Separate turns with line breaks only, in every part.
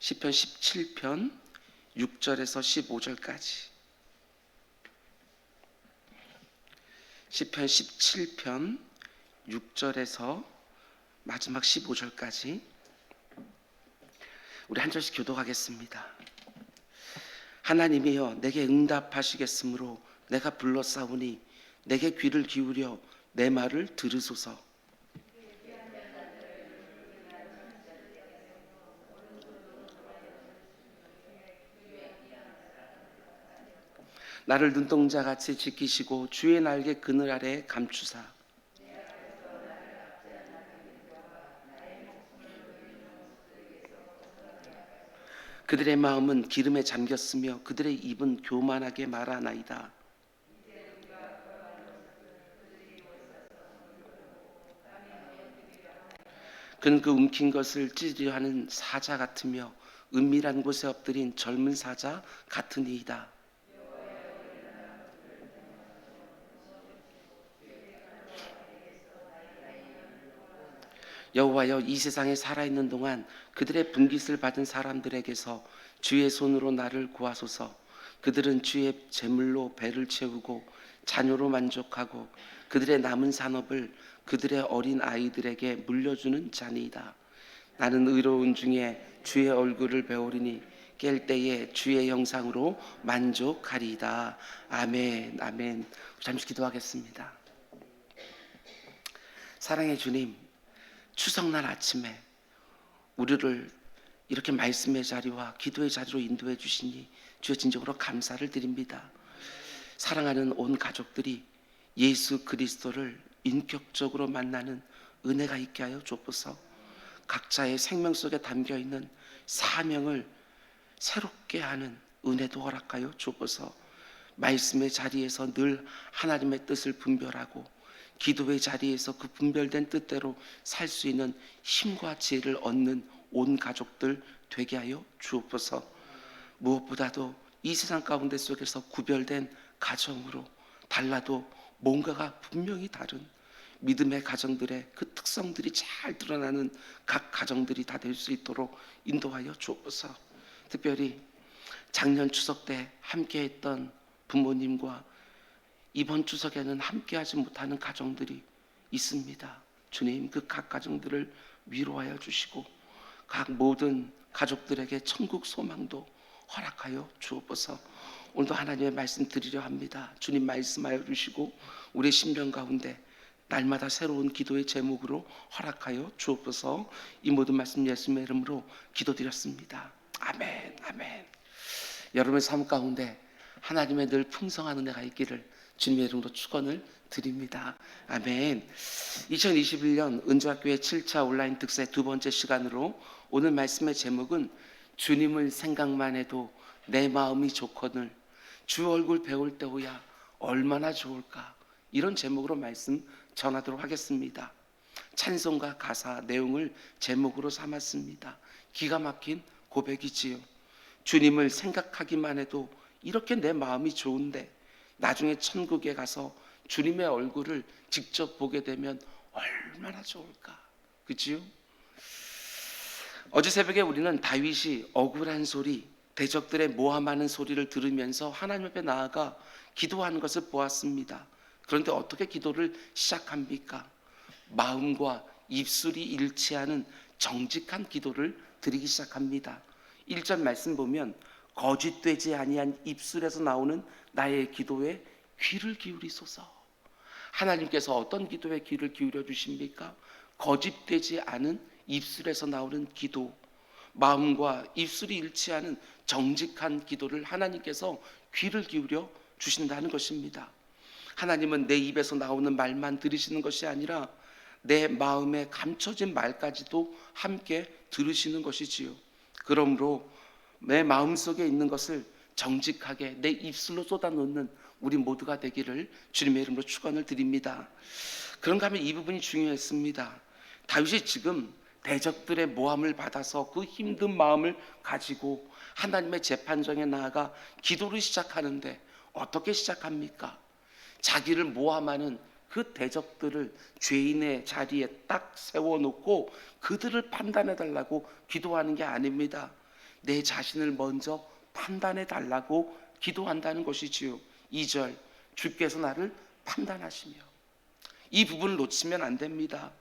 시편 17편 6절에서 15절까지. 시편 17편 6절에서 마지막 15절까지 우리 한 절씩 교독하겠습니다. 하나님이여 내게 응답하시겠으므로 내가 불러싸우니 내게 귀를 기울여 내 말을 들으소서. 나를 눈동자같이 지키시고 주의 날개 그늘 아래 감추사 그들의 마음은 기름에 잠겼으며 그들의 입은 교만하게 말하나이다. 그는 그 움킨 것을 찢으려 하는 사자 같으며 은밀한 곳에 엎드린 젊은 사자 같으니이다. 여호와여 이 세상에 살아있는 동안 그들의 분깃을 받은 사람들에게서 주의 손으로 나를 구하소서. 그들은 주의 제물로 배를 채우고 자녀로 만족하고 그들의 남은 산업을 그들의 어린 아이들에게 물려주는 자니이다. 나는 의로운 중에 주의 얼굴을 배우리니 깰 때에 주의 형상으로 만족하리이다. 아멘. 아멘. 잠시 기도하겠습니다. 사랑의 주님, 추석날 아침에 우리를 이렇게 말씀의 자리와 기도의 자리로 인도해 주시니 주여 진정으로 감사를 드립니다. 사랑하는 온 가족들이 예수 그리스도를 인격적으로 만나는 은혜가 있게 하여 주옵소서. 각자의 생명 속에 담겨있는 사명을 새롭게 하는 은혜도 허락하여 주옵소서. 말씀의 자리에서 늘 하나님의 뜻을 분별하고 기도의 자리에서 그 분별된 뜻대로 살 수 있는 힘과 지혜를 얻는 온 가족들 되게 하여 주옵소서. 무엇보다도 이 세상 가운데 속에서 구별된 가정으로 달라도 뭔가가 분명히 다른 믿음의 가정들의 그 특성들이 잘 드러나는 각 가정들이 다 될 수 있도록 인도하여 주옵소서. 특별히 작년 추석 때 함께했던 부모님과 이번 추석에는 함께하지 못하는 가정들이 있습니다. 주님, 그 각 가정들을 위로하여 주시고 각 모든 가족들에게 천국 소망도 허락하여 주옵소서. 오늘도 하나님의 말씀 드리려 합니다. 주님 말씀하여 주시고 우리의 심령 가운데 날마다 새로운 기도의 제목으로 허락하여 주옵소서. 이 모든 말씀 예수님의 이름으로 기도드렸습니다. 아멘. 아멘. 여러분의 삶 가운데 하나님의 늘 풍성한 은혜가 있기를 주님의 이름으로 축원을 드립니다. 아멘. 2021년 은주학교의 7차 온라인 특세 두 번째 시간으로 오늘 말씀의 제목은 주님을 생각만 해도 내 마음이 좋거늘 주 얼굴 배울 때호야 얼마나 좋을까, 이런 제목으로 말씀 전하도록 하겠습니다. 찬송가 가사 내용을 제목으로 삼았습니다. 기가 막힌 고백이지요. 주님을 생각하기만 해도 이렇게 내 마음이 좋은데 나중에 천국에 가서 주님의 얼굴을 직접 보게 되면 얼마나 좋을까, 그치요? 어제 새벽에 우리는 다윗이 억울한 소리, 대적들의 모함하는 소리를 들으면서 하나님 앞에 나아가 기도하는 것을 보았습니다. 그런데 어떻게 기도를 시작합니까? 마음과 입술이 일치하는 정직한 기도를 드리기 시작합니다. 1절 말씀 보면 거짓되지 아니한 입술에서 나오는 나의 기도에 귀를 기울이소서. 하나님께서 어떤 기도에 귀를 기울여 주십니까? 거짓되지 않은 입술에서 나오는 기도, 마음과 입술이 일치하는 정직한 기도를 하나님께서 귀를 기울여 주신다는 것입니다. 하나님은 내 입에서 나오는 말만 들으시는 것이 아니라 내 마음에 감춰진 말까지도 함께 들으시는 것이지요. 그러므로 내 마음속에 있는 것을 정직하게 내 입술로 쏟아놓는 우리 모두가 되기를 주님의 이름으로 축원을 드립니다. 그런가 하면 이 부분이 중요했습니다. 다윗이 지금 대적들의 모함을 받아서 그 힘든 마음을 가지고 하나님의 재판정에 나아가 기도를 시작하는데 어떻게 시작합니까? 자기를 모함하는 그 대적들을 죄인의 자리에 딱 세워놓고 그들을 판단해 달라고 기도하는 게 아닙니다. 내 자신을 먼저 판단해 달라고 기도한다는 것이지요. 2절, 주께서 나를 판단하시며. 이 부분을 놓치면 안 됩니다.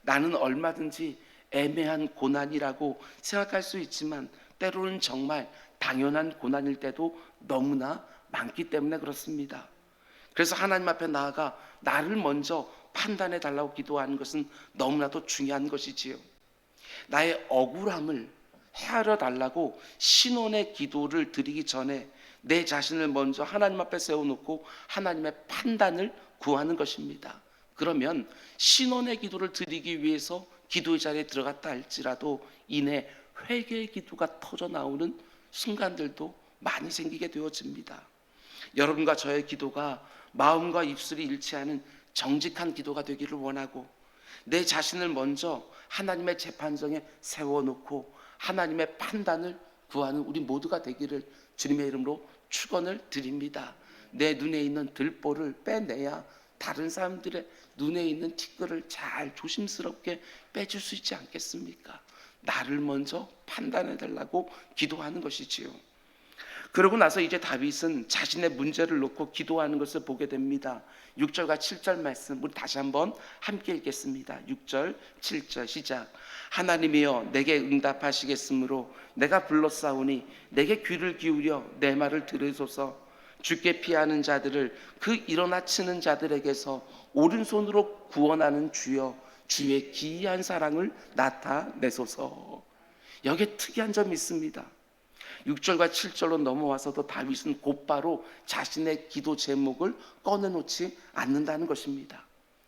나는 얼마든지 애매한 고난이라고 생각할 수 있지만 때로는 정말 당연한 고난일 때도 너무나 많기 때문에 그렇습니다. 그래서 하나님 앞에 나아가 나를 먼저 판단해 달라고 기도하는 것은 너무나도 중요한 것이지요. 나의 억울함을 헤아려 달라고 신원의 기도를 드리기 전에 내 자신을 먼저 하나님 앞에 세워놓고 하나님의 판단을 구하는 것입니다. 그러면 신원의 기도를 드리기 위해서 기도의 자리에 들어갔다 할지라도 이내 회개의 기도가 터져 나오는 순간들도 많이 생기게 되어집니다. 여러분과 저의 기도가 마음과 입술이 일치하는 정직한 기도가 되기를 원하고, 내 자신을 먼저 하나님의 재판정에 세워놓고 하나님의 판단을 구하는 우리 모두가 되기를 주님의 이름으로 축원을 드립니다. 내 눈에 있는 들보를 빼내야 다른 사람들의 눈에 있는 티끌을 잘 조심스럽게 빼줄 수 있지 않겠습니까? 나를 먼저 판단해 달라고 기도하는 것이지요. 그러고 나서 이제 다윗은 자신의 문제를 놓고 기도하는 것을 보게 됩니다. 6절과 7절 말씀 우리 다시 한번 함께 읽겠습니다. 6절 7절 시작. 하나님이여 내게 응답하시겠으므로 내가 불렀사오니 내게 귀를 기울여 내 말을 들으소서. 주께 피하는 자들을 그 일어나 치는 자들에게서 오른손으로 구원하는 주여, 주의 기이한 사랑을 나타내소서. 여기에 특이한 점이 있습니다. 6절과 7절로 넘어와서도 다윗은 곧바로 자신의 기도 제목을 꺼내놓지 않는다는 것입니다.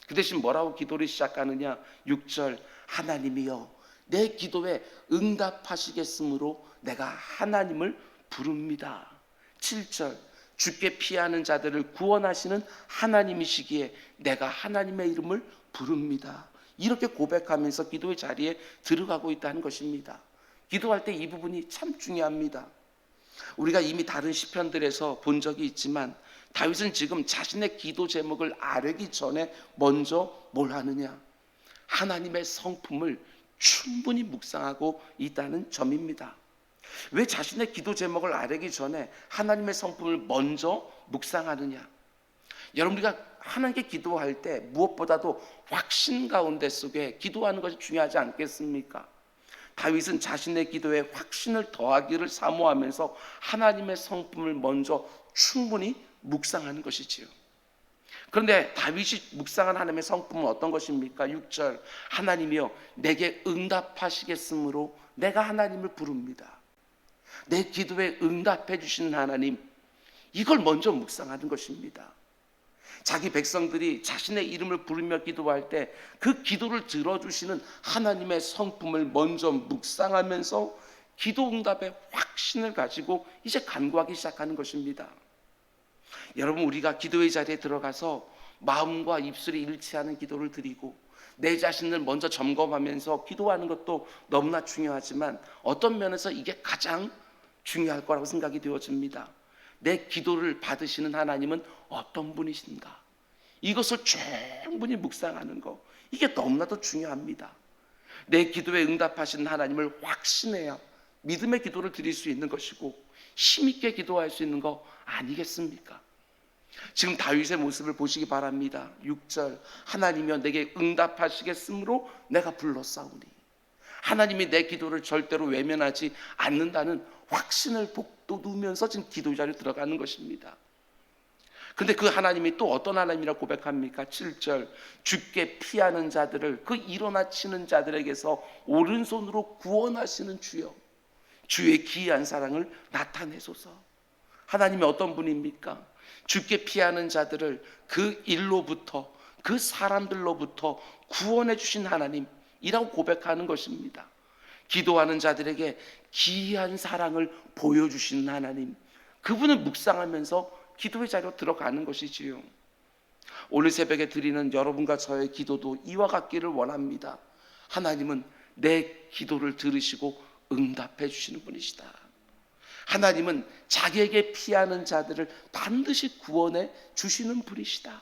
그 대신 뭐라고 기도를 시작하느냐? 6절 하나님이여 내 기도에 응답하시겠으므로 내가 하나님을 부릅니다. 7절 주께 피하는 자들을 구원하시는 하나님이시기에 내가 하나님의 이름을 부릅니다. 이렇게 고백하면서 기도의 자리에 들어가고 있다는 것입니다. 기도할 때 이 부분이 참 중요합니다. 우리가 이미 다른 시편들에서 본 적이 있지만 다윗은 지금 자신의 기도 제목을 아뢰기 전에 먼저 뭘 하느냐? 하나님의 성품을 충분히 묵상하고 있다는 점입니다. 왜 자신의 기도 제목을 아뢰기 전에 하나님의 성품을 먼저 묵상하느냐? 여러분, 우리가 하나님께 기도할 때 무엇보다도 확신 가운데 속에 기도하는 것이 중요하지 않겠습니까? 다윗은 자신의 기도에 확신을 더하기를 사모하면서 하나님의 성품을 먼저 충분히 묵상하는 것이지요. 그런데 다윗이 묵상한 하나님의 성품은 어떤 것입니까? 6절 하나님이여 내게 응답하시겠으므로 내가 하나님을 부릅니다. 내 기도에 응답해 주시는 하나님, 이걸 먼저 묵상하는 것입니다. 자기 백성들이 자신의 이름을 부르며 기도할 때 그 기도를 들어주시는 하나님의 성품을 먼저 묵상하면서 기도 응답의 확신을 가지고 이제 간구하기 시작하는 것입니다. 여러분, 우리가 기도의 자리에 들어가서 마음과 입술이 일치하는 기도를 드리고 내 자신을 먼저 점검하면서 기도하는 것도 너무나 중요하지만 어떤 면에서 이게 가장 중요할 거라고 생각이 되어집니다. 내 기도를 받으시는 하나님은 어떤 분이신가? 이것을 충분히 묵상하는 거, 이게 너무나도 중요합니다. 내 기도에 응답하시는 하나님을 확신해야 믿음의 기도를 드릴 수 있는 것이고 힘있게 기도할 수 있는 거 아니겠습니까? 지금 다윗의 모습을 보시기 바랍니다. 6절 하나님이여 내게 응답하시겠으므로 내가 불렀사오니, 하나님이 내 기도를 절대로 외면하지 않는다는 확신을 북돋우면서 지금 기도 자리에 들어가는 것입니다. 근데 그 하나님이 또 어떤 하나님이라고 고백합니까? 7절 주께 피하는 자들을 그 일어나 치는 자들에게서 오른손으로 구원하시는 주여, 주의 기이한 사랑을 나타내소서. 하나님이 어떤 분입니까? 주께 피하는 자들을 그 일로부터, 그 사람들로부터 구원해 주신 하나님이라고 고백하는 것입니다. 기도하는 자들에게 기이한 사랑을 보여주시는 하나님, 그분을 묵상하면서 기도의 자리로 들어가는 것이지요. 오늘 새벽에 드리는 여러분과 저의 기도도 이와 같기를 원합니다. 하나님은 내 기도를 들으시고 응답해 주시는 분이시다. 하나님은 자기에게 피하는 자들을 반드시 구원해 주시는 분이시다.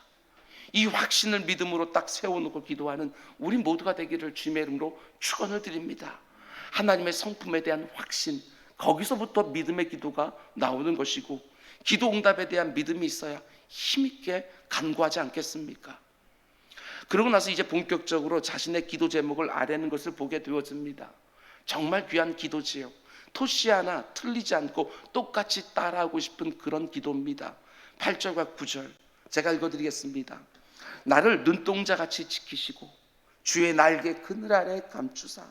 이 확신을 믿음으로 딱 세워놓고 기도하는 우리 모두가 되기를 주님의 이름으로 축원을 드립니다. 하나님의 성품에 대한 확신, 거기서부터 믿음의 기도가 나오는 것이고, 기도 응답에 대한 믿음이 있어야 힘있게 간구하지 않겠습니까? 그러고 나서 이제 본격적으로 자신의 기도 제목을 아뢰는 것을 보게 되어집니다. 정말 귀한 기도지요. 토시 하나 틀리지 않고 똑같이 따라하고 싶은 그런 기도입니다. 8절과 9절 제가 읽어드리겠습니다. 나를 눈동자같이 지키시고 주의 날개 그늘 아래 감추사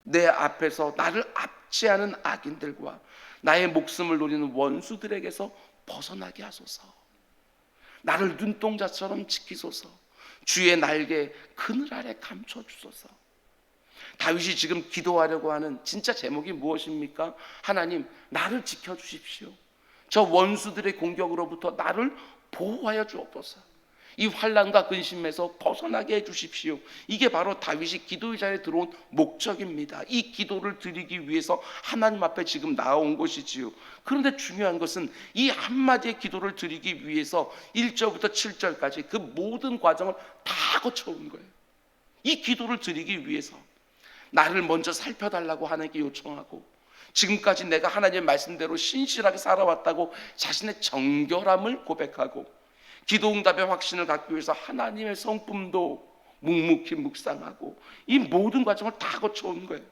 내 앞에서 나를 압제하는 악인들과 나의 목숨을 노리는 원수들에게서 벗어나게 하소서. 나를 눈동자처럼 지키소서. 주의 날개 그늘 아래 감춰주소서. 다윗이 지금 기도하려고 하는 진짜 제목이 무엇입니까? 하나님, 나를 지켜주십시오. 저 원수들의 공격으로부터 나를 보호하여 주옵소서. 이 환난과 근심에서 벗어나게 해주십시오. 이게 바로 다윗이 기도의 자리에 들어온 목적입니다. 이 기도를 드리기 위해서 하나님 앞에 지금 나온 것이지요. 그런데 중요한 것은 이 한마디의 기도를 드리기 위해서 1절부터 7절까지 그 모든 과정을 다 거쳐온 거예요. 이 기도를 드리기 위해서 나를 먼저 살펴달라고 하나님께 요청하고, 지금까지 내가 하나님의 말씀대로 신실하게 살아왔다고 자신의 정결함을 고백하고, 기도응답의 확신을 갖기 위해서 하나님의 성품도 묵묵히 묵상하고, 이 모든 과정을 다 거쳐온 거예요.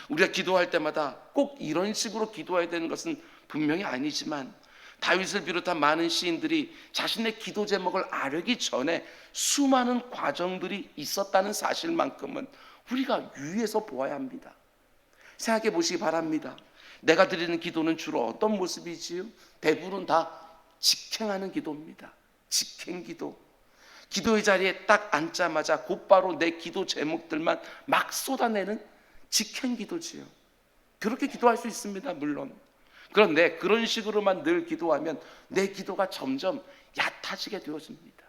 우리가 기도할 때마다 꼭 이런 식으로 기도해야 되는 것은 분명히 아니지만, 다윗을 비롯한 많은 시인들이 자신의 기도 제목을 아뢰기 전에 수많은 과정들이 있었다는 사실만큼은 우리가 유의해서 보아야 합니다. 생각해 보시기 바랍니다. 내가 드리는 기도는 주로 어떤 모습이지요? 대부분 다 직행하는 기도입니다. 직행기도. 기도의 자리에 딱 앉자마자 곧바로 내 기도 제목들만 막 쏟아내는 직행기도지요. 그렇게 기도할 수 있습니다, 물론. 그런데 그런 식으로만 늘 기도하면 내 기도가 점점 얕아지게 되어집니다.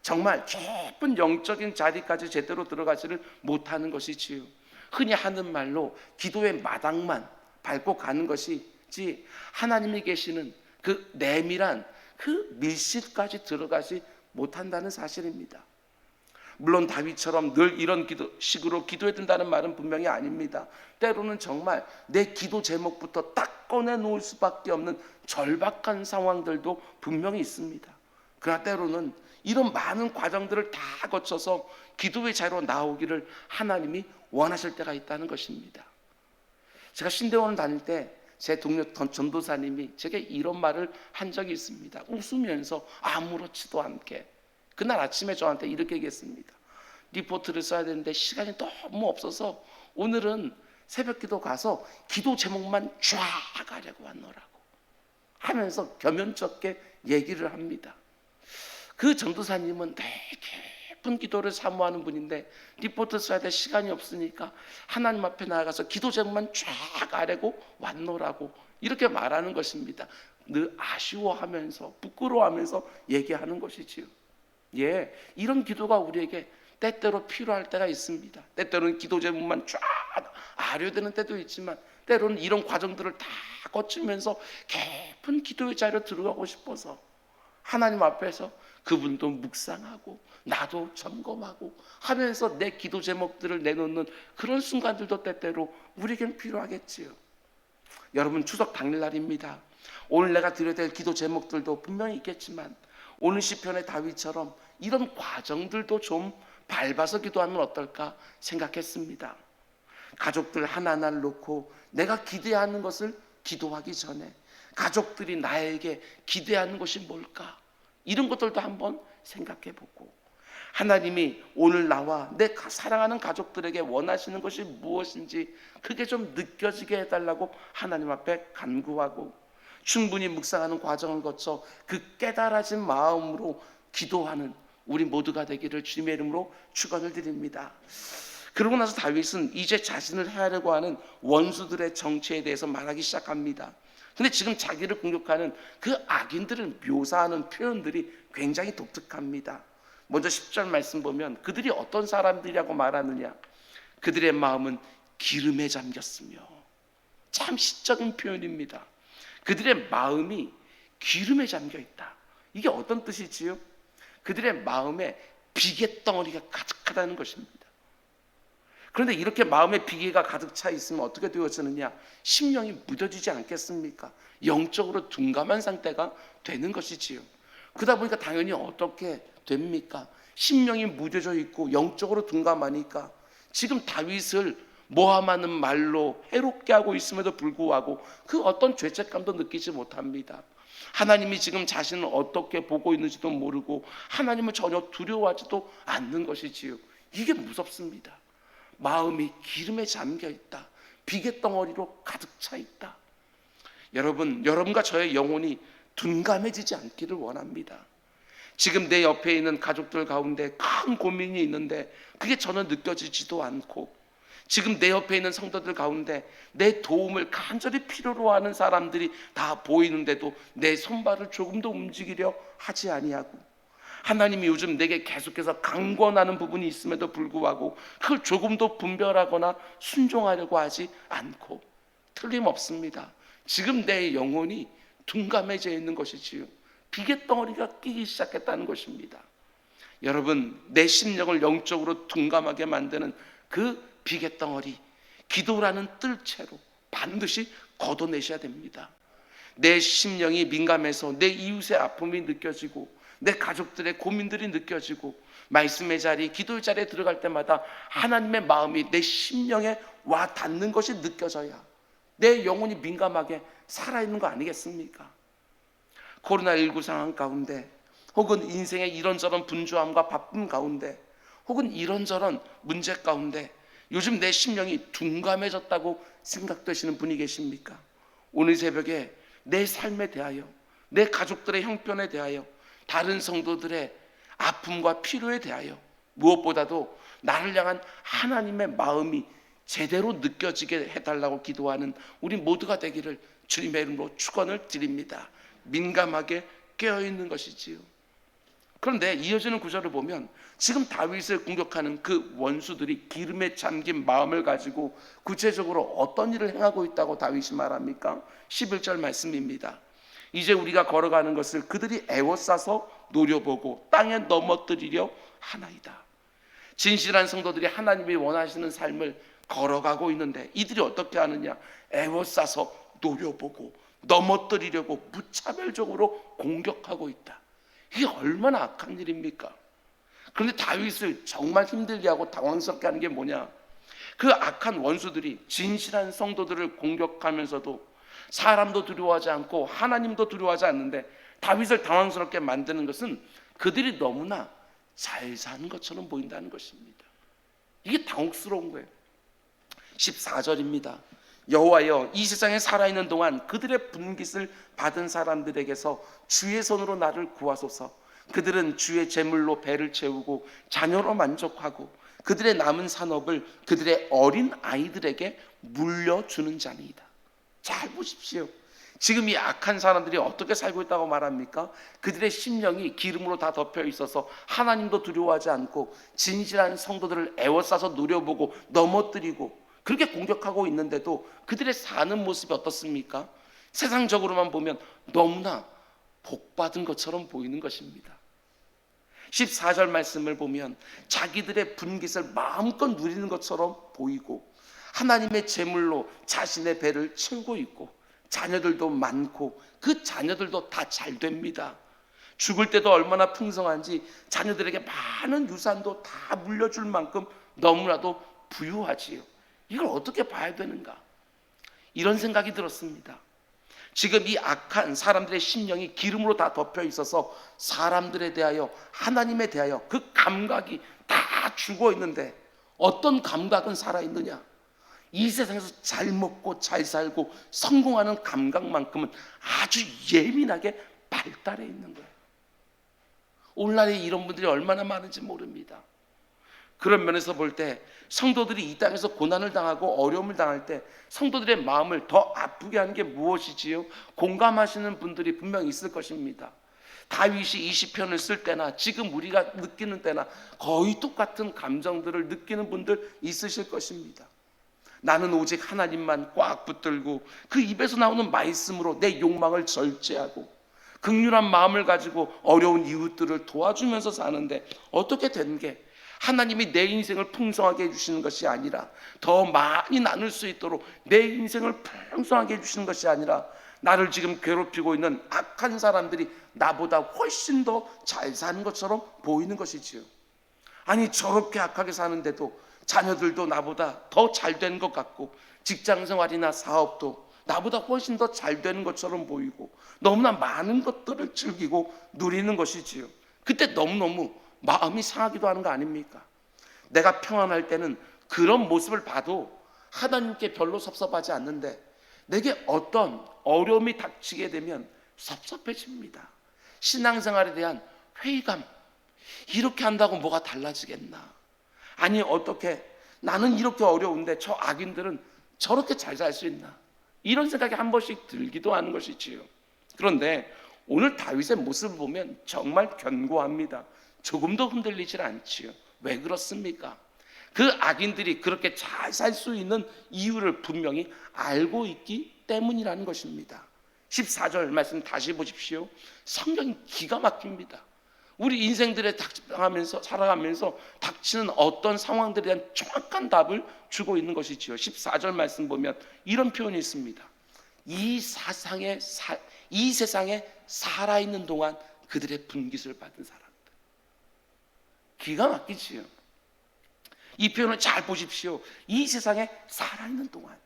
정말 깊은 영적인 자리까지 제대로 들어가지를 못하는 것이지요. 흔히 하는 말로 기도의 마당만 밟고 가는 것이지, 하나님이 계시는 그 내밀한 그 밀실까지 들어가지 못한다는 사실입니다. 물론 다윗처럼 늘 이런 식으로 기도해야 된다는 말은 분명히 아닙니다. 때로는 정말 내 기도 제목부터 딱 꺼내놓을 수밖에 없는 절박한 상황들도 분명히 있습니다. 그러나 때로는 이런 많은 과정들을 다 거쳐서 기도의 자리로 나오기를 하나님이 원하실 때가 있다는 것입니다. 제가 신대원을 다닐 때 제 동료 전도사님이 제게 이런 말을 한 적이 있습니다. 웃으면서 아무렇지도 않게 그날 아침에 저한테 이렇게 얘기했습니다. 리포트를 써야 되는데 시간이 너무 없어서 오늘은 새벽기도 가서 기도 제목만 쫙 하려고 왔노라고 하면서 겸연쩍게 얘기를 합니다. 그 전도사님은 되게 깊은 기도를 사모하는 분인데 리포트 써야 될 시간이 없으니까 하나님 앞에 나아가서 기도 제목만 쫙 아뢰고 왔노라고 이렇게 말하는 것입니다. 늘 아쉬워하면서 부끄러워하면서 얘기하는 것이지요. 예, 이런 기도가 우리에게 때때로 필요할 때가 있습니다. 때때로는 기도 제목만 쫙 아뢰되는 때도 있지만, 때로는 이런 과정들을 다 거치면서 깊은 기도의 자리로 들어가고 싶어서 하나님 앞에서 그분도 묵상하고 나도 점검하고 하면서 내 기도 제목들을 내놓는 그런 순간들도 때때로 우리에겐 필요하겠지요. 여러분, 추석 당일날입니다. 오늘 내가 드려야 될 기도 제목들도 분명히 있겠지만, 오늘 시편의 다윗처럼 이런 과정들도 좀 밟아서 기도하면 어떨까 생각했습니다. 가족들 하나하나를 놓고 내가 기대하는 것을 기도하기 전에 가족들이 나에게 기대하는 것이 뭘까? 이런 것들도 한번 생각해 보고, 하나님이 오늘 나와 내 사랑하는 가족들에게 원하시는 것이 무엇인지 그게 좀 느껴지게 해달라고 하나님 앞에 간구하고, 충분히 묵상하는 과정을 거쳐 그 깨달아진 마음으로 기도하는 우리 모두가 되기를 주님의 이름으로 축원을 드립니다. 그러고 나서 다윗은 이제 자신을 해하려고 하는 원수들의 정체에 대해서 말하기 시작합니다. 근데 지금 자기를 공격하는 그 악인들을 묘사하는 표현들이 굉장히 독특합니다. 먼저 10절 말씀 보면 그들이 어떤 사람들이라고 말하느냐? 그들의 마음은 기름에 잠겼으며. 참 시적인 표현입니다. 그들의 마음이 기름에 잠겨 있다. 이게 어떤 뜻이지요? 그들의 마음에 비계 덩어리가 가득하다는 것입니다. 그런데 이렇게 마음의 비계가 가득 차 있으면 어떻게 되어지느냐? 심령이 무뎌지지 않겠습니까? 영적으로 둔감한 상태가 되는 것이지요. 그러다 보니까 당연히 어떻게 됩니까? 심령이 무뎌져 있고 영적으로 둔감하니까 지금 다윗을 모함하는 말로 해롭게 하고 있음에도 불구하고 그 어떤 죄책감도 느끼지 못합니다. 하나님이 지금 자신을 어떻게 보고 있는지도 모르고 하나님을 전혀 두려워하지도 않는 것이지요. 이게 무섭습니다. 마음이 기름에 잠겨 있다. 비계 덩어리로 가득 차 있다. 여러분과 저의 영혼이 둔감해지지 않기를 원합니다. 지금 내 옆에 있는 가족들 가운데 큰 고민이 있는데 그게 전혀 느껴지지도 않고, 지금 내 옆에 있는 성도들 가운데 내 도움을 간절히 필요로 하는 사람들이 다 보이는데도 내 손발을 조금도 움직이려 하지 아니하고, 하나님이 요즘 내게 계속해서 강권하는 부분이 있음에도 불구하고 그걸 조금도 분별하거나 순종하려고 하지 않고, 틀림없습니다. 지금 내 영혼이 둔감해져 있는 것이지요. 비계덩어리가 끼기 시작했다는 것입니다. 여러분, 내 심령을 영적으로 둔감하게 만드는 그 비계덩어리, 기도라는 뜰채로 반드시 걷어내셔야 됩니다. 내 심령이 민감해서 내 이웃의 아픔이 느껴지고 내 가족들의 고민들이 느껴지고 말씀의 자리, 기도의 자리에 들어갈 때마다 하나님의 마음이 내 심령에 와 닿는 것이 느껴져야 내 영혼이 민감하게 살아있는 거 아니겠습니까? 코로나19 상황 가운데, 혹은 인생의 이런저런 분주함과 바쁨 가운데, 혹은 이런저런 문제 가운데 요즘 내 심령이 둔감해졌다고 생각되시는 분이 계십니까? 오늘 새벽에 내 삶에 대하여, 내 가족들의 형편에 대하여, 다른 성도들의 아픔과 필요에 대하여 무엇보다도 나를 향한 하나님의 마음이 제대로 느껴지게 해달라고 기도하는 우리 모두가 되기를 주님의 이름으로 축원을 드립니다. 민감하게 깨어있는 것이지요. 그런데 이어지는 구절을 보면 지금 다윗을 공격하는 그 원수들이 기름에 잠긴 마음을 가지고 구체적으로 어떤 일을 행하고 있다고 다윗이 말합니까? 11절 말씀입니다. 이제 우리가 걸어가는 것을 그들이 애워싸서 노려보고 땅에 넘어뜨리려 하나이다. 진실한 성도들이 하나님이 원하시는 삶을 걸어가고 있는데 이들이 어떻게 하느냐? 애워싸서 노려보고 넘어뜨리려고 무차별적으로 공격하고 있다. 이게 얼마나 악한 일입니까? 그런데 다윗을 정말 힘들게 하고 당황스럽게 하는 게 뭐냐? 그 악한 원수들이 진실한 성도들을 공격하면서도 사람도 두려워하지 않고 하나님도 두려워하지 않는데 다윗을 당황스럽게 만드는 것은 그들이 너무나 잘 사는 것처럼 보인다는 것입니다. 이게 당혹스러운 거예요. 14절입니다. 여호와여, 이 세상에 살아있는 동안 그들의 분깃을 받은 사람들에게서 주의 손으로 나를 구하소서. 그들은 주의 재물로 배를 채우고 자녀로 만족하고 그들의 남은 산업을 그들의 어린 아이들에게 물려주는 자니이다. 잘 보십시오. 지금 이 악한 사람들이 어떻게 살고 있다고 말합니까? 그들의 심령이 기름으로 다 덮여 있어서 하나님도 두려워하지 않고 진실한 성도들을 애워싸서 노려보고 넘어뜨리고 그렇게 공격하고 있는데도 그들의 사는 모습이 어떻습니까? 세상적으로만 보면 너무나 복받은 것처럼 보이는 것입니다. 14절 말씀을 보면 자기들의 분깃을 마음껏 누리는 것처럼 보이고 하나님의 제물로 자신의 배를 채우고 있고 자녀들도 많고 그 자녀들도 다 잘 됩니다. 죽을 때도 얼마나 풍성한지 자녀들에게 많은 유산도 다 물려줄 만큼 너무나도 부유하지요. 이걸 어떻게 봐야 되는가? 이런 생각이 들었습니다. 지금 이 악한 사람들의 심령이 기름으로 다 덮여 있어서 사람들에 대하여 하나님에 대하여 그 감각이 다 죽어 있는데 어떤 감각은 살아있느냐? 이 세상에서 잘 먹고 잘 살고 성공하는 감각만큼은 아주 예민하게 발달해 있는 거예요. 오늘날에 이런 분들이 얼마나 많은지 모릅니다. 그런 면에서 볼 때 성도들이 이 땅에서 고난을 당하고 어려움을 당할 때 성도들의 마음을 더 아프게 하는 게 무엇이지요? 공감하시는 분들이 분명히 있을 것입니다. 다윗이 이 시편을 쓸 때나 지금 우리가 느끼는 때나 거의 똑같은 감정들을 느끼는 분들 있으실 것입니다. 나는 오직 하나님만 꽉 붙들고 그 입에서 나오는 말씀으로 내 욕망을 절제하고 긍휼한 마음을 가지고 어려운 이웃들을 도와주면서 사는데 어떻게 된 게 하나님이 내 인생을 풍성하게 해주시는 것이 아니라, 더 많이 나눌 수 있도록 내 인생을 풍성하게 해주시는 것이 아니라, 나를 지금 괴롭히고 있는 악한 사람들이 나보다 훨씬 더 잘 사는 것처럼 보이는 것이지요. 아니, 저렇게 악하게 사는데도 자녀들도 나보다 더 잘 되는 것 같고, 직장생활이나 사업도 나보다 훨씬 더 잘 되는 것처럼 보이고, 너무나 많은 것들을 즐기고 누리는 것이지요. 그때 너무너무 마음이 상하기도 하는 거 아닙니까? 내가 평안할 때는 그런 모습을 봐도 하나님께 별로 섭섭하지 않는데, 내게 어떤 어려움이 닥치게 되면 섭섭해집니다. 신앙생활에 대한 회의감, 이렇게 한다고 뭐가 달라지겠나? 아니, 어떻게 나는 이렇게 어려운데 저 악인들은 저렇게 잘 살 수 있나? 이런 생각이 한 번씩 들기도 하는 것이지요. 그런데 오늘 다윗의 모습을 보면 정말 견고합니다. 조금도 흔들리질 않지요. 왜 그렇습니까? 그 악인들이 그렇게 잘 살 수 있는 이유를 분명히 알고 있기 때문이라는 것입니다. 14절 말씀 다시 보십시오. 성경이 기가 막힙니다. 우리 인생들에 살아가면서 닥치는 어떤 상황들에 대한 정확한 답을 주고 있는 것이지요. 14절 말씀 보면 이런 표현이 있습니다. 이 세상에 살아있는 동안 그들의 분깃을 받은 사람들. 기가 막히지요. 이 표현을 잘 보십시오. 이 세상에 살아있는 동안.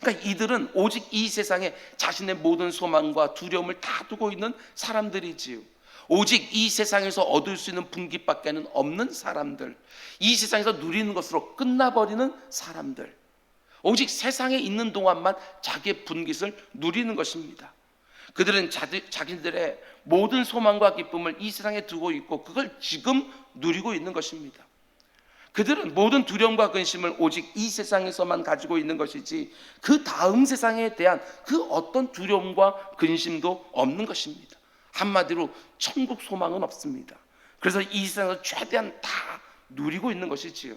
그러니까 이들은 오직 이 세상에 자신의 모든 소망과 두려움을 다 두고 있는 사람들이지요. 오직 이 세상에서 얻을 수 있는 분깃밖에는 없는 사람들, 이 세상에서 누리는 것으로 끝나버리는 사람들, 오직 세상에 있는 동안만 자기의 분깃을 누리는 것입니다. 그들은 자기들의 모든 소망과 기쁨을 이 세상에 두고 있고 그걸 지금 누리고 있는 것입니다. 그들은 모든 두려움과 근심을 오직 이 세상에서만 가지고 있는 것이지 그 다음 세상에 대한 그 어떤 두려움과 근심도 없는 것입니다. 한마디로 천국 소망은 없습니다. 그래서 이 세상에서 최대한 다 누리고 있는 것이지요.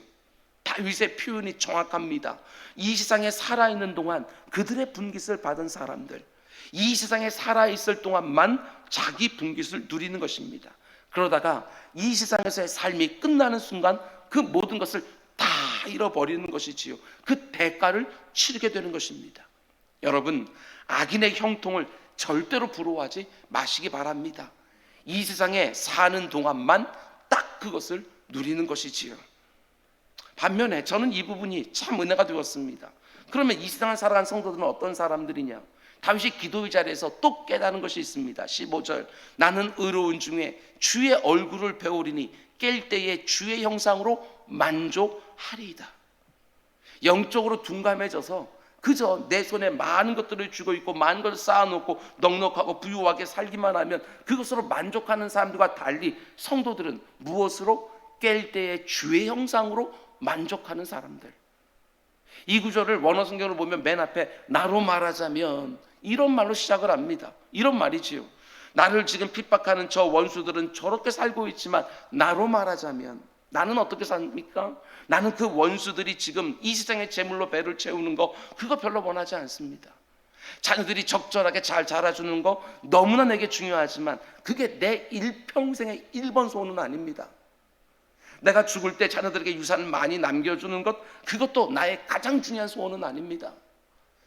다윗의 표현이 정확합니다. 이 세상에 살아있는 동안 그들의 분깃을 받은 사람들, 이 세상에 살아있을 동안만 자기 분깃을 누리는 것입니다. 그러다가 이 세상에서의 삶이 끝나는 순간 그 모든 것을 다 잃어버리는 것이지요. 그 대가를 치르게 되는 것입니다. 여러분, 악인의 형통을 절대로 부러워하지 마시기 바랍니다. 이 세상에 사는 동안만 딱 그것을 누리는 것이지요. 반면에 저는 이 부분이 참 은혜가 되었습니다. 그러면 이 세상을 살아간 성도들은 어떤 사람들이냐? 다윗이 기도의 자리에서 또 깨달은 것이 있습니다. 15절, 나는 의로운 중에 주의 얼굴을 배우리니 깰 때에 주의 형상으로 만족하리이다. 영적으로 둔감해져서 그저 내 손에 많은 것들을 쥐고 있고 많은 것을 쌓아놓고 넉넉하고 부유하게 살기만 하면 그것으로 만족하는 사람들과 달리 성도들은 무엇으로? 깰 때에 주의 형상으로 만족하는 사람들. 이 구절을 원어 성경을 보면 맨 앞에 나로 말하자면 이런 말로 시작을 합니다. 이런 말이지요. 나를 지금 핍박하는 저 원수들은 저렇게 살고 있지만 나로 말하자면 나는 어떻게 삽니까? 나는 그 원수들이 지금 이 세상의 재물로 배를 채우는 거 그거 별로 원하지 않습니다. 자녀들이 적절하게 잘 자라주는 거 너무나 내게 중요하지만 그게 내 일평생의 1번 소원은 아닙니다. 내가 죽을 때 자녀들에게 유산을 많이 남겨주는 것 그것도 나의 가장 중요한 소원은 아닙니다.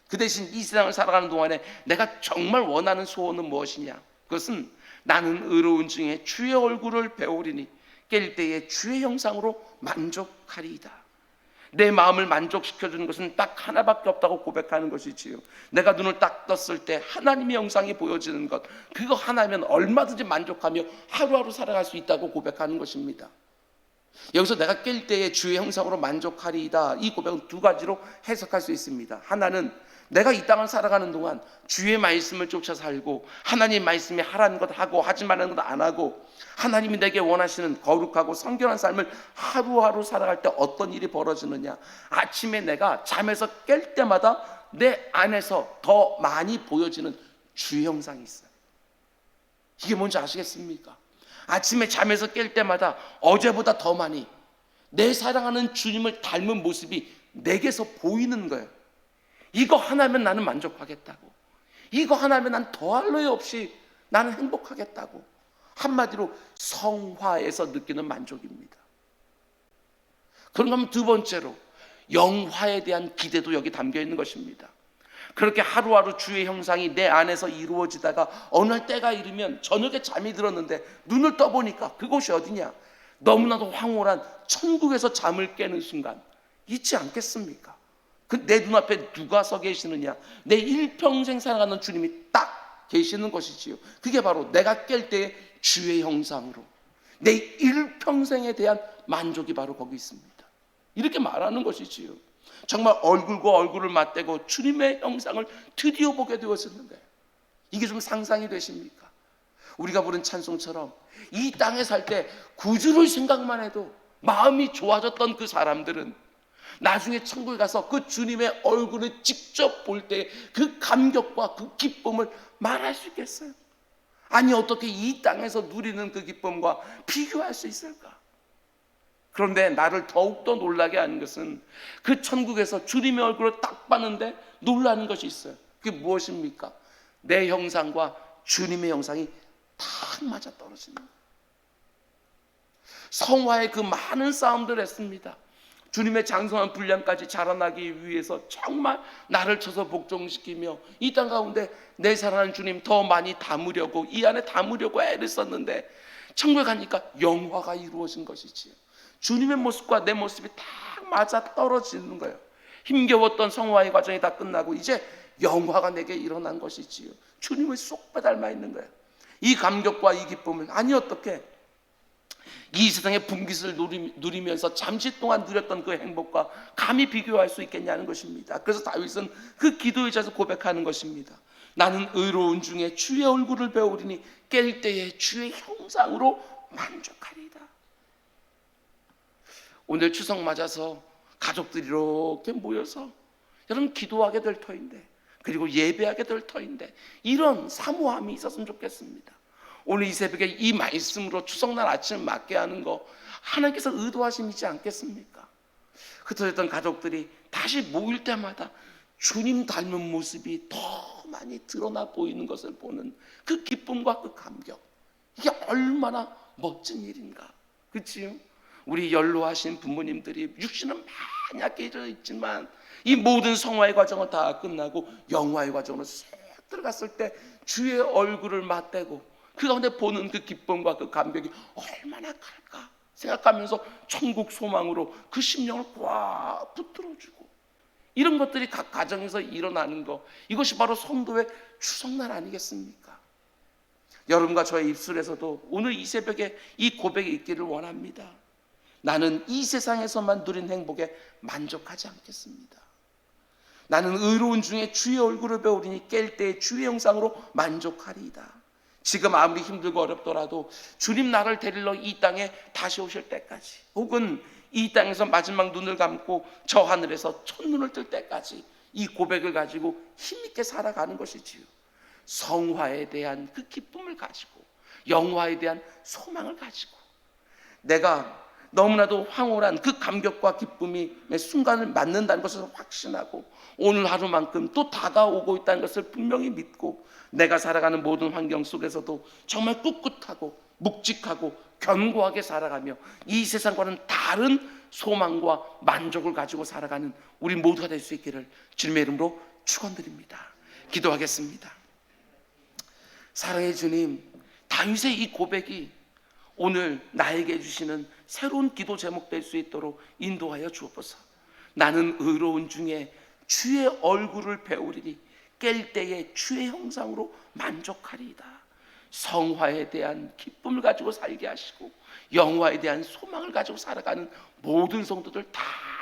그 대신 이 세상을 살아가는 동안에 내가 정말 원하는 소원은 무엇이냐? 그것은 나는 의로운 중에 주의 얼굴을 배우리니 깰 때에 주의 형상으로 만족하리이다. 내 마음을 만족시켜주는 것은 딱 하나밖에 없다고 고백하는 것이지요. 내가 눈을 딱 떴을 때 하나님의 형상이 보여지는 것 그거 하나면 얼마든지 만족하며 하루하루 살아갈 수 있다고 고백하는 것입니다. 여기서 내가 깰 때에 주의 형상으로 만족하리이다. 이 고백은 두 가지로 해석할 수 있습니다. 하나는 내가 이 땅을 살아가는 동안 주의 말씀을 쫓아 살고 하나님의 말씀이 하라는 것 하고 하지 말라는 것 안 하고 하나님이 내게 원하시는 거룩하고 성결한 삶을 하루하루 살아갈 때 어떤 일이 벌어지느냐? 아침에 내가 잠에서 깰 때마다 내 안에서 더 많이 보여지는 주의 형상이 있어요. 이게 뭔지 아시겠습니까? 아침에 잠에서 깰 때마다 어제보다 더 많이 내 사랑하는 주님을 닮은 모습이 내게서 보이는 거예요. 이거 하나면 나는 만족하겠다고. 이거 하나면 난 더할 나위 없이 나는 행복하겠다고. 한마디로 성화에서 느끼는 만족입니다. 그런가 하면 두 번째로 영화에 대한 기대도 여기 담겨 있는 것입니다. 그렇게 하루하루 주의 형상이 내 안에서 이루어지다가 어느 날 때가 이르면 저녁에 잠이 들었는데 눈을 떠보니까 그곳이 어디냐? 너무나도 황홀한 천국에서 잠을 깨는 순간 있지 않겠습니까? 그 내 눈앞에 누가 서 계시느냐? 내 일평생 살아가는 주님이 딱 계시는 것이지요. 그게 바로 내가 깰 때의 주의 형상으로 내 일평생에 대한 만족이 바로 거기 있습니다. 이렇게 말하는 것이지요. 정말 얼굴과 얼굴을 맞대고 주님의 형상을 드디어 보게 되었었는데 이게 좀 상상이 되십니까? 우리가 부른 찬송처럼 이 땅에 살 때 구주를 생각만 해도 마음이 좋아졌던 그 사람들은 나중에 천국에 가서 그 주님의 얼굴을 직접 볼 때 그 감격과 그 기쁨을 말할 수 있겠어요? 아니 어떻게 이 땅에서 누리는 그 기쁨과 비교할 수 있을까? 그런데 나를 더욱더 놀라게 하는 것은 그 천국에서 주님의 얼굴을 딱 봤는데 놀라는 것이 있어요. 그게 무엇입니까? 내 형상과 주님의 형상이 딱 맞아 떨어지는 거예요. 성화의 그 많은 싸움들을 했습니다. 주님의 장성한 분량까지 자라나기 위해서 정말 나를 쳐서 복종시키며 이 땅 가운데 내 사랑하는 주님 더 많이 담으려고 이 안에 담으려고 애를 썼는데 천국에 가니까 영화가 이루어진 것이지요. 주님의 모습과 내 모습이 딱 맞아 떨어지는 거예요. 힘겨웠던 성화의 과정이 다 끝나고 이제 영화가 내게 일어난 것이지요. 주님을 쏙 빼닮아 있는 거예요. 이 감격과 이 기쁨을 아니 어떻게 이 세상의 분깃을 누리면서 잠시 동안 누렸던 그 행복과 감히 비교할 수 있겠냐는 것입니다. 그래서 다윗은 그 기도의 자에서 고백하는 것입니다. 나는 의로운 중에 주의 얼굴을 배우리니 깰 때에 주의 형상으로 만족하리이다. 오늘 추석 맞아서 가족들이 이렇게 모여서 여러분 기도하게 될 터인데 그리고 예배하게 될 터인데 이런 사모함이 있었으면 좋겠습니다. 오늘 이 새벽에 이 말씀으로 추석날 아침을 맞게 하는 거 하나님께서 의도하심이지 않겠습니까? 흩어졌던 가족들이 다시 모일 때마다 주님 닮은 모습이 더 많이 드러나 보이는 것을 보는 그 기쁨과 그 감격, 이게 얼마나 멋진 일인가. 그렇지요? 우리 연로하신 부모님들이 육신은 많이 약해져 있지만 이 모든 성화의 과정은 다 끝나고 영화의 과정으로 쏙 들어갔을 때 주의 얼굴을 맞대고 그 가운데 보는 그 기쁨과 그 감격이 얼마나 클까 생각하면서 천국 소망으로 그 심령을 꽉 붙들어주고 이런 것들이 각 가정에서 일어나는 것, 이것이 바로 성도의 추석날 아니겠습니까? 여러분과 저의 입술에서도 오늘 이 새벽에 이 고백이 있기를 원합니다. 나는 이 세상에서만 누린 행복에 만족하지 않겠습니다. 나는 의로운 중에 주의 얼굴을 배우리니 깰 때의 주의 형상으로 만족하리이다. 지금 아무리 힘들고 어렵더라도 주님 나를 데리러 이 땅에 다시 오실 때까지, 혹은 이 땅에서 마지막 눈을 감고 저 하늘에서 첫눈을 뜰 때까지 이 고백을 가지고 힘있게 살아가는 것이지요. 성화에 대한 그 기쁨을 가지고, 영화에 대한 소망을 가지고, 내가 너무나도 황홀한 그 감격과 기쁨이 매 순간을 맞는다는 것을 확신하고 오늘 하루만큼 또 다가오고 있다는 것을 분명히 믿고 내가 살아가는 모든 환경 속에서도 정말 꿋꿋하고 묵직하고 견고하게 살아가며 이 세상과는 다른 소망과 만족을 가지고 살아가는 우리 모두가 될 수 있기를 주님의 이름으로 축원드립니다. 기도하겠습니다. 사랑의 주님, 다윗의 이 고백이 오늘 나에게 주시는 새로운 기도 제목 될 수 있도록 인도하여 주옵소서. 나는 의로운 중에 주의 얼굴을 배우리니 깰 때에 주의 형상으로 만족하리이다. 성화에 대한 기쁨을 가지고 살게 하시고 영화에 대한 소망을 가지고 살아가는 모든 성도들 다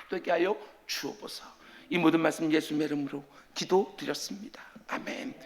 되게 하여 주옵소서. 이 모든 말씀 예수님의 이름으로 기도드렸습니다. 아멘.